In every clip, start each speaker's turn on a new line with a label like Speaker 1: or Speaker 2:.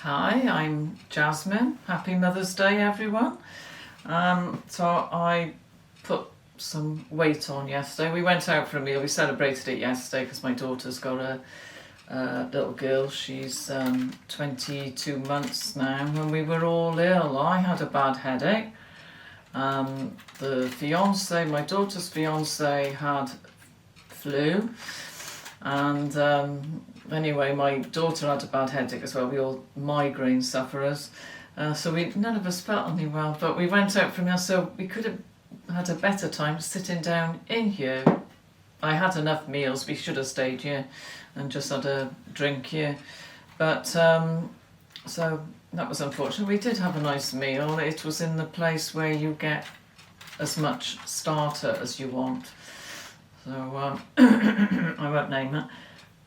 Speaker 1: Hi, I'm Jasmine. Happy Mother's Day, everyone. So I put some weight on yesterday. We went out for a meal. We celebrated it yesterday because my daughter's got a little girl. She's 22 months now, and we were all ill. I had a bad headache. My daughter's fiance had flu, and anyway, my daughter had a bad headache as well. We all migraine sufferers, so none of us felt any well. But we went out for a meal, so we could have had a better time sitting down in here. I had enough meals. We should have stayed here and just had a drink here, but so that was unfortunate. We did have a nice meal. It was in the place where you get as much starter as you want. So I won't name it.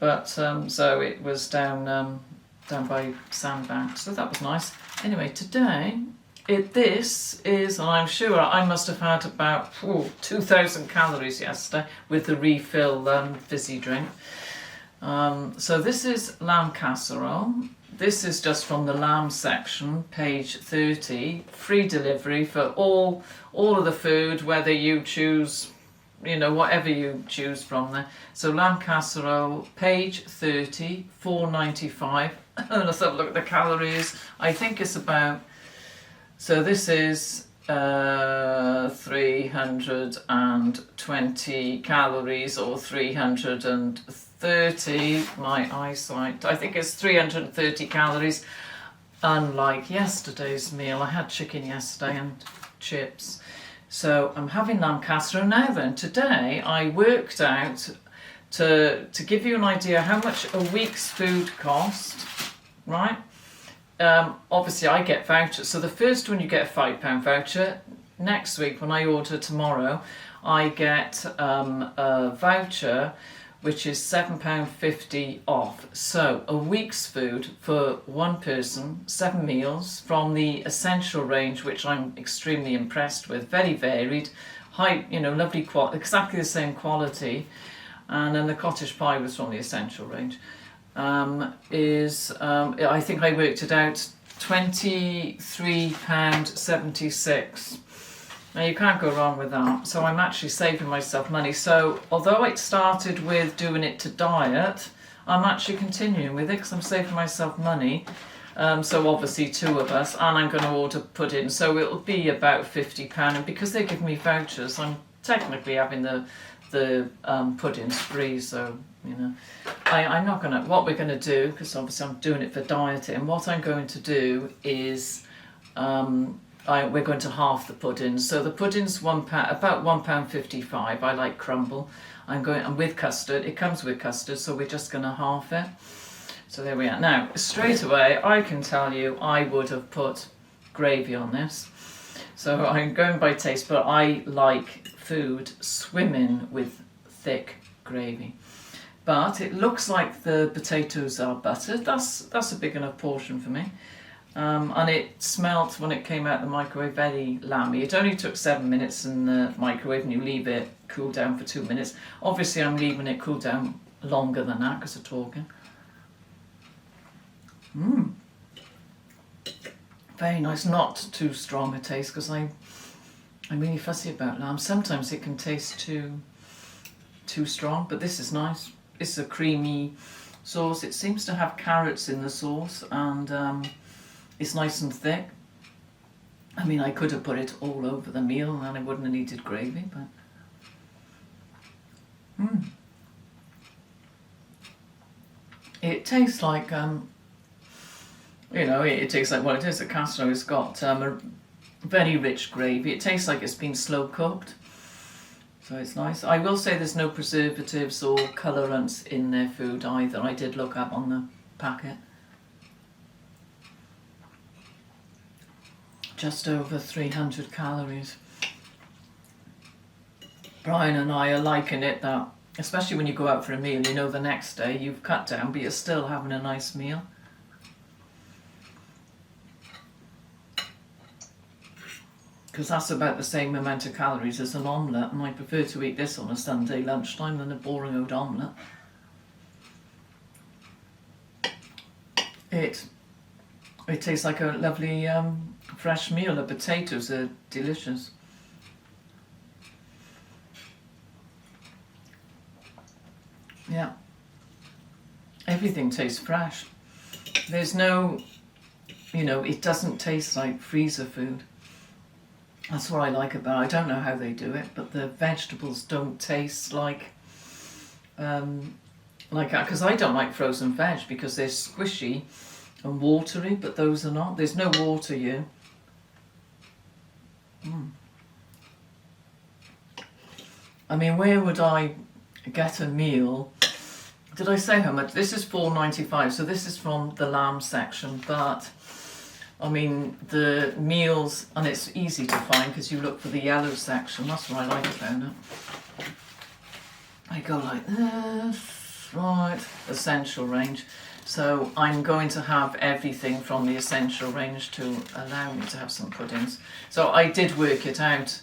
Speaker 1: But so it was down by Sandbank, so that was nice. Anyway, today this is, and I'm sure I must have had about 2,000 calories yesterday with the refill fizzy drink. So this is lamb casserole. This is just from the lamb section, page 30. Free delivery for all of the food, whether you choose, whatever you choose from there. So lamb casserole, page 30, £4.95. Let's have a look at the calories. I think it's about, so this is 320 calories or 330, my eyesight. I think it's 330 calories, unlike yesterday's meal. I had chicken yesterday and chips. So I'm having lamb casserole now then. Today I worked out to give you an idea how much a week's food cost, right? Obviously I get vouchers. So the first one you get a £5 voucher. Next week when I order tomorrow, I get a voucher which is £7.50 off. So a week's food for one person, 7 meals from the essential range, which I'm extremely impressed with. Very varied, high, lovely quality, exactly the same quality. And then the cottage pie was from the essential range. I think I worked it out, £23.76. Now you can't go wrong with that. So I'm actually saving myself money. So although it started with doing it to diet, I'm actually continuing with it because I'm saving myself money. So obviously 2 of us, and I'm going to order pudding. So it'll be about £50. And because they give me vouchers, I'm technically having the puddings free. So I'm not gonna. What we're going to do, because obviously I'm doing it for dieting. What I'm going to do is. We're going to half the puddings. So the pudding's £1, about £1.55. I like crumble. And with custard, it comes with custard, so we're just going to half it. So there we are. Now, straight away, I can tell you I would have put gravy on this. So I'm going by taste, but I like food swimming with thick gravy. But it looks like the potatoes are buttered. That's a big enough portion for me. And it smelt when it came out of the microwave very lamby. It only took 7 minutes in the microwave, and you leave it cool down for 2 minutes. Obviously I'm leaving it cool down longer than that because of talking. Very nice, not too strong a taste, because I'm really fussy about lamb. Sometimes it can taste too strong, but this is nice. It's a creamy sauce. It seems to have carrots in the sauce, and it's nice and thick. I mean, I could have put it all over the meal and I wouldn't have needed gravy, but it tastes like it tastes like what it is. The casserole has got a very rich gravy. It tastes like it's been slow cooked, so it's nice. I will say there's no preservatives or colorants in their food either. I did look up on the packet. Just over 300 calories. Brian and I are liking it, that especially when you go out for a meal, the next day you've cut down, but you're still having a nice meal. Because that's about the same amount of calories as an omelette, and I prefer to eat this on a Sunday lunchtime than a boring old omelette. It It tastes like a lovely fresh meal. The potatoes are delicious. Yeah. Everything tastes fresh. There's no, it doesn't taste like freezer food. That's what I like about it. I don't know how they do it, but the vegetables don't taste like because I don't like frozen veg because they're squishy and watery, but those are not. There's no water here. I mean, where would I get a meal? Did I say how much? This is $4.95, so this is from the lamb section, but I mean the meals, and it's easy to find because you look for the yellow section. That's what I like about it. I go like this, right, essential range. So I'm going to have everything from the essential range to allow me to have some puddings. So I did work it out.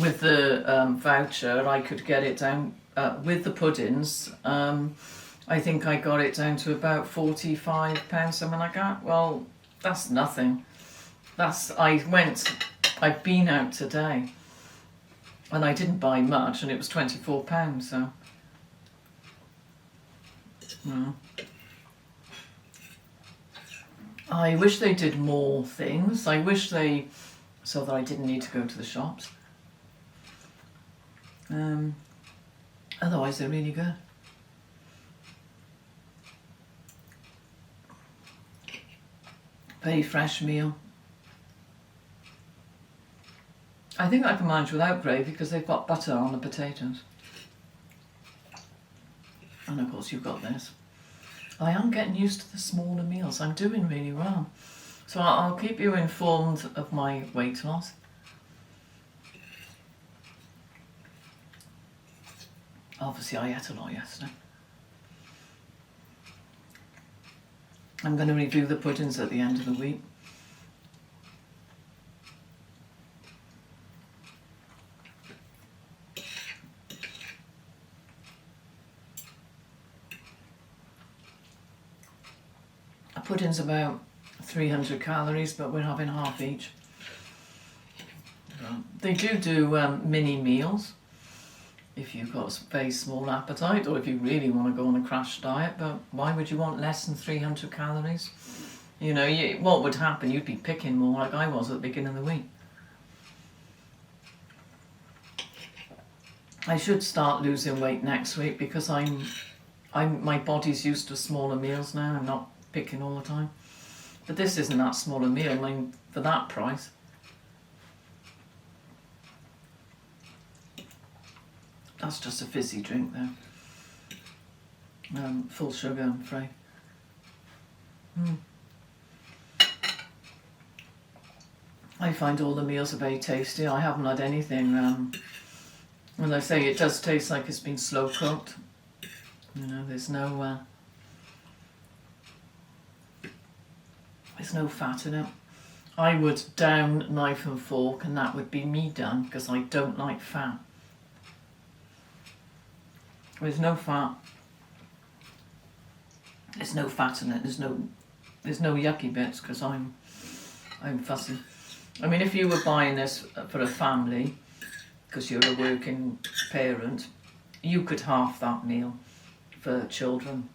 Speaker 1: With the voucher, I could get it down, with the puddings, I think I got it down to about £45, something like that. Well, that's nothing. I've been out today, and I didn't buy much, and it was £24, so. No. I wish they did more things. I wish so that I didn't need to go to the shops. Otherwise they're really good. Very fresh meal. I think I can manage without gravy because they've got butter on the potatoes. And of course you've got this. I am getting used to the smaller meals. I'm doing really well. So I'll keep you informed of my weight loss. Obviously I ate a lot yesterday. I'm going to review the puddings at the end of the week. A pudding's about 300 calories, but we're having half each. They do mini meals if you've got a very small appetite, or if you really want to go on a crash diet, but why would you want less than 300 calories? What would happen? You'd be picking more like I was at the beginning of the week. I should start losing weight next week because my body's used to smaller meals now. I'm not picking all the time. But this isn't that small a meal, I mean, for that price. That's just a fizzy drink though. Full sugar, I'm afraid. I find all the meals are very tasty. I haven't had anything, when I say it does taste like it's been slow cooked. There's no fat in it. I would down knife and fork and that would be me done because I don't like fat. There's no fat. There's no fat in it. There's no yucky bits because I'm fussy. I mean, if you were buying this for a family, because you're a working parent, you could half that meal for children,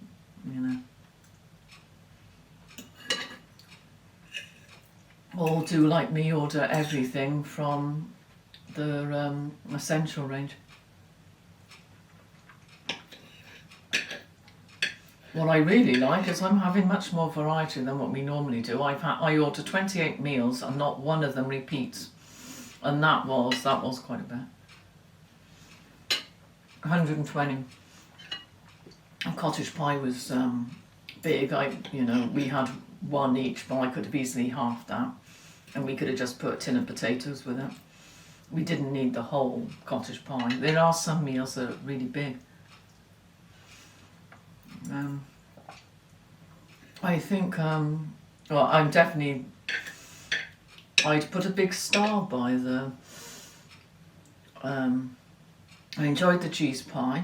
Speaker 1: Or do like me, order everything from the essential range. What I really like is I'm having much more variety than what we normally do. I order 28 meals and not one of them repeats, and that was quite a bit. 120. And cottage pie was big. We had one each, but I could have easily halved that, and we could have just put a tin of potatoes with it. We didn't need the whole cottage pie. There are some meals that are really big. I think, I'd put a big star by I enjoyed the cheese pie.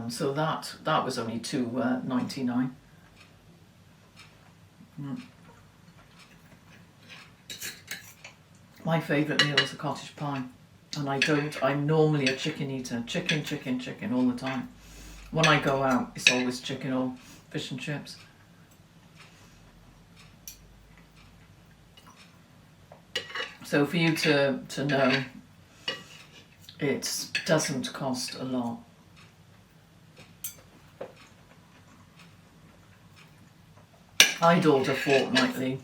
Speaker 1: So that was only $2.99. My favourite meal is a cottage pie. And I'm normally a chicken eater. Chicken all the time. When I go out, it's always chicken or fish and chips. So for you to know, it doesn't cost a lot. I'd order fortnightly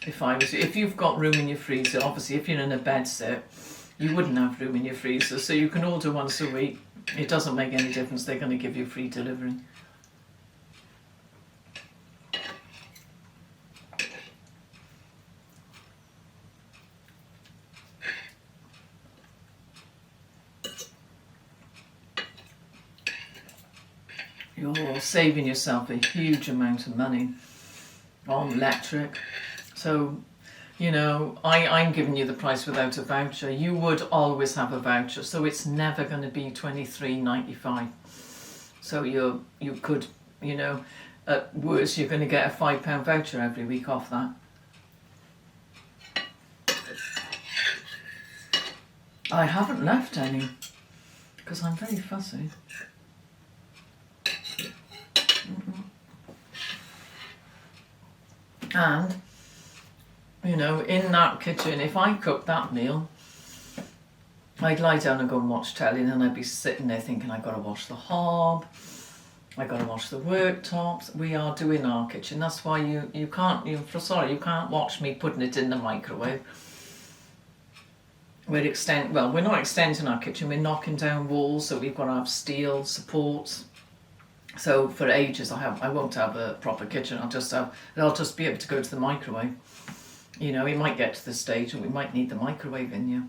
Speaker 1: if you've got room in your freezer. Obviously, if you're in a bed sit, you wouldn't have room in your freezer, so you can order once a week. It doesn't make any difference, they're going to give you free delivery. You're saving yourself a huge amount of money on electric. So, you know, I'm giving you the price without a voucher. You would always have a voucher, so it's never going to be $23.95. So you could, you know, at worst you're going to get a £5 voucher every week off that. I haven't left any because I'm very fussy. And, you know, in that kitchen, if I cooked that meal, I'd lie down and go and watch telly, and then I'd be sitting there thinking, I've got to wash the hob, I've got to wash the worktops. We are doing our kitchen. That's why you can't watch me putting it in the microwave. We're not extending our kitchen, we're knocking down walls, so we've got to have steel supports. So for ages I won't have a proper kitchen. I'll just be able to go to the microwave. You know, we might get to the stage and we might need the microwave in here.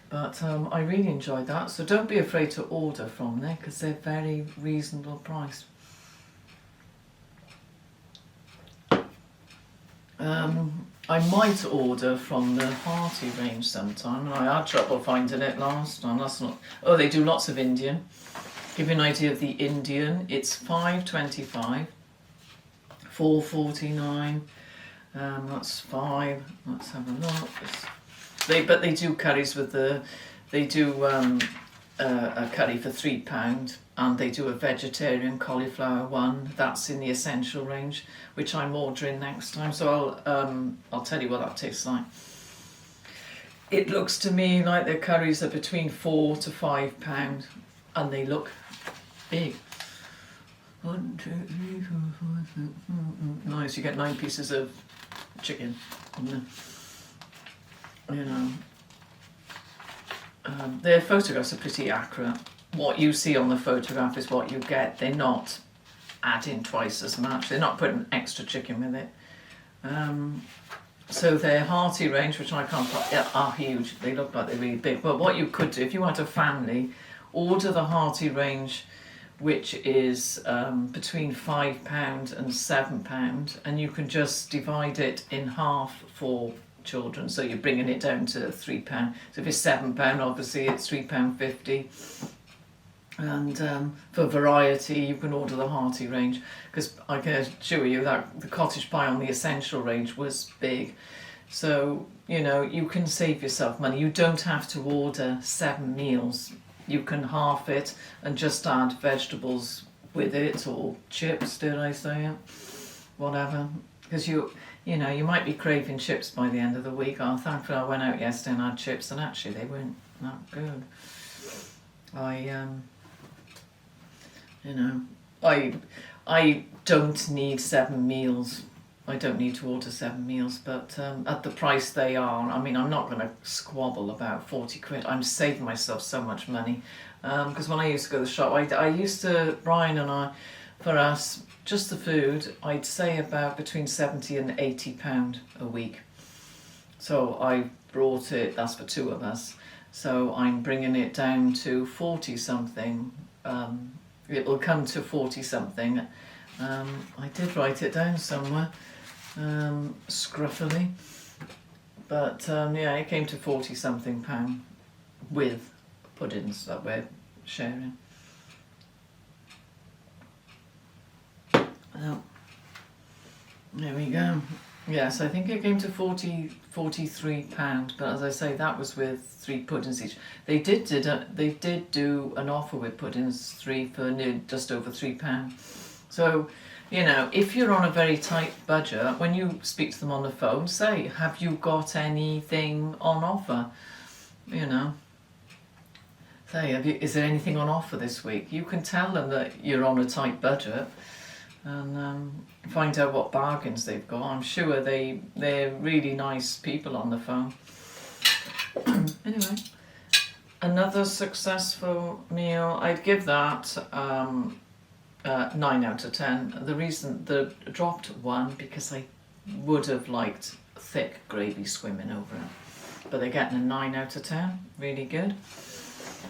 Speaker 1: But I really enjoyed that. So don't be afraid to order from there because they're very reasonable priced. I might order from the hearty range sometime, and I had trouble finding it last time. They do lots of Indian. Give you an idea of the Indian, it's $5.25, $4.49. That's $5. Let's have a look. But they do curries with they do a curry for £3, and they do a vegetarian cauliflower one. That's in the essential range, which I'm ordering next time. So I'll tell you what that tastes like. It looks to me like their curries are between £4 to £5, and they look big. 1, 2, 3, 4, 5, 6, nice. You get 9 pieces of chicken. You know, their photographs are pretty accurate. What you see on the photograph is what you get. They're not adding twice as much. They're not putting extra chicken with it. So their hearty range, which I can't put, are huge. They look like they're really big. But what you could do, if you had a family, order the hearty range, which is between £5 and £7, and you can just divide it in half for children, so you're bringing it down to £3. So if it's £7, obviously it's £3.50. And for variety, you can order the hearty range, because I can assure you that the cottage pie on the essential range was big. So, you know, you can save yourself money. You don't have to order 7 meals. You can half it and just add vegetables with it, or chips, did I say it? Whatever. Because you might be craving chips by the end of the week. Oh, thankfully I went out yesterday and had chips, and actually they weren't that good. I don't need 7 meals. I don't need to order 7 meals, but at the price they are, I mean, I'm not going to squabble about 40 quid. I'm saving myself so much money. Because when I used to go to the shop, Brian and I, for us, just the food, I'd say about between £70 and £80 a week. So I brought it, that's for 2 of us. So I'm bringing it down to 40 something. It will come to 40 something. I did write it down somewhere, scruffily. But it came to 40 something pound with puddings that we're sharing. There we go. Yes, I think it came to £43, but as I say, that was with 3 puddings each. They did do an offer with puddings, 3 for just over £3. So, you know, if you're on a very tight budget, when you speak to them on the phone, say, have you got anything on offer? You know, say, is there anything on offer this week? You can tell them that you're on a tight budget, and find out what bargains they've got. I'm sure they're really nice people on the phone. Anyway, another successful meal. I'd give that 9 out of 10. The reason dropped 1 because I would have liked thick gravy swimming over it, but they're getting a 9 out of 10. Really good.